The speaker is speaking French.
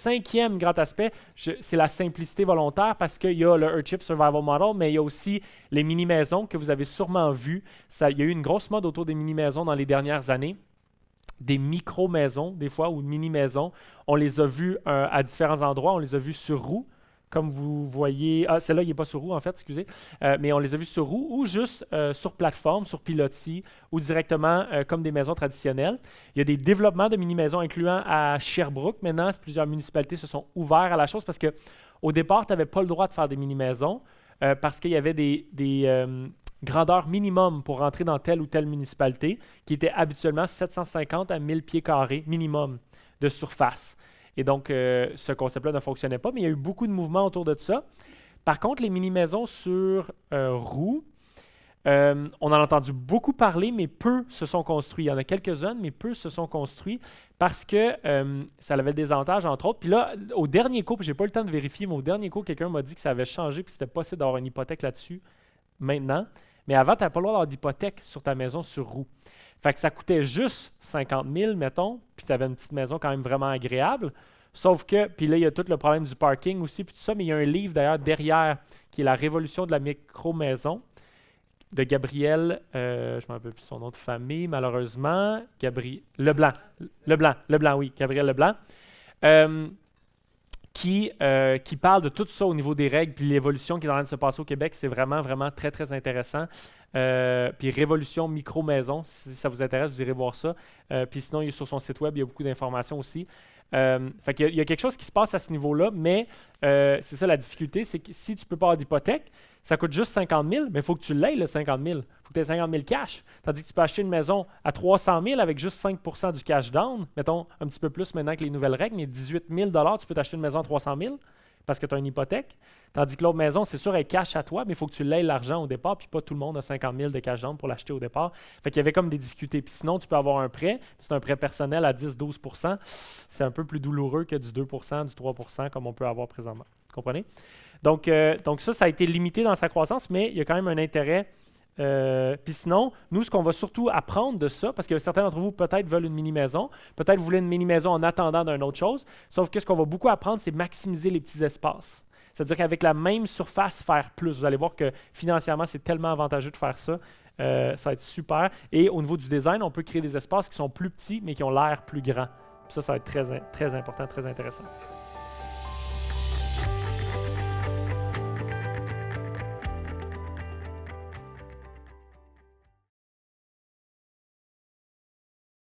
cinquième grand aspect, c'est la simplicité volontaire parce qu'il y a le Earthship Survival Model, mais il y a aussi les mini-maisons que vous avez sûrement vues. Il y a eu une grosse mode autour des mini-maisons dans les dernières années. Des micro-maisons, des fois, ou mini-maisons. On les a vues à différents endroits. On les a vues sur roue, comme vous voyez. Ah, celle-là, il n'est pas sur roue, en fait, excusez. Mais on les a vues sur roue ou juste sur plateforme, sur pilotis, ou directement comme des maisons traditionnelles. Il y a des développements de mini-maisons incluant à Sherbrooke. Maintenant, plusieurs municipalités se sont ouvertes à la chose parce qu'au départ, tu n'avais pas le droit de faire des mini-maisons parce qu'il y avait des grandeur minimum pour rentrer dans telle ou telle municipalité, qui était habituellement 750 à 1000 pieds carrés minimum de surface. Et donc, ce concept-là ne fonctionnait pas, mais il y a eu beaucoup de mouvements autour de ça. Par contre, les mini-maisons sur roues, on en a entendu beaucoup parler, mais peu se sont construits. Il y en a quelques-unes, mais peu se sont construits parce que ça avait des avantages, entre autres. Puis là, au dernier coup, je n'ai pas eu le temps de vérifier, mais au dernier coup, quelqu'un m'a dit que ça avait changé, puis c'était possible d'avoir une hypothèque là-dessus maintenant. Mais avant, tu n'avais pas le droit d'avoir d'hypothèque sur ta maison sur roue. Fait que ça coûtait juste 50 000, mettons, puis tu avais une petite maison quand même vraiment agréable. Sauf que, puis là, il y a tout le problème du parking aussi, puis tout ça, mais il y a un livre d'ailleurs derrière qui est La révolution de la micro-maison de Gabriel, je ne me rappelle plus son nom de famille, malheureusement, Leblanc, oui, Gabriel Leblanc. Qui parle de tout ça au niveau des règles puis l'évolution qui est en train de se passer au Québec. C'est vraiment, vraiment très, très intéressant. Puis Révolution Micro-Maison, si ça vous intéresse, vous irez voir ça. Puis sinon, il est sur son site web, il y a beaucoup d'informations aussi. Fait qu'il y a quelque chose qui se passe à ce niveau-là, mais c'est ça la difficulté, c'est que si tu ne peux pas avoir d'hypothèque, ça coûte juste 50 000, mais il faut que tu l'aies, le 50 000. Il faut que tu aies 50 000 cash. Tandis que tu peux acheter une maison à 300 000 avec juste 5 % du cash down. Mettons un petit peu plus maintenant que les nouvelles règles, mais 18 000 tu peux t'acheter une maison à 300 000 parce que tu as une hypothèque. Tandis que l'autre maison, c'est sûr, elle est cash à toi, mais il faut que tu l'aies l'argent au départ, puis pas tout le monde a 50 000 de cash down pour l'acheter au départ. Fait qu'il y avait comme des difficultés. Puis sinon, tu peux avoir un prêt, c'est un prêt personnel à 10-12 %. C'est un peu plus douloureux que du 2 %, du 3 % comme on peut avoir présentement. Vous comprenez? Donc ça a été limité dans sa croissance, mais il y a quand même un intérêt. Puis sinon, nous, ce qu'on va surtout apprendre de ça, parce que certains d'entre vous peut-être veulent une mini-maison, peut-être vous voulez une mini-maison en attendant d'une autre chose, sauf que ce qu'on va beaucoup apprendre, c'est maximiser les petits espaces. C'est-à-dire qu'avec la même surface, faire plus. Vous allez voir que financièrement, c'est tellement avantageux de faire ça. Ça va être super. Et au niveau du design, on peut créer des espaces qui sont plus petits, mais qui ont l'air plus grands. Puis ça va être très, très important, très intéressant.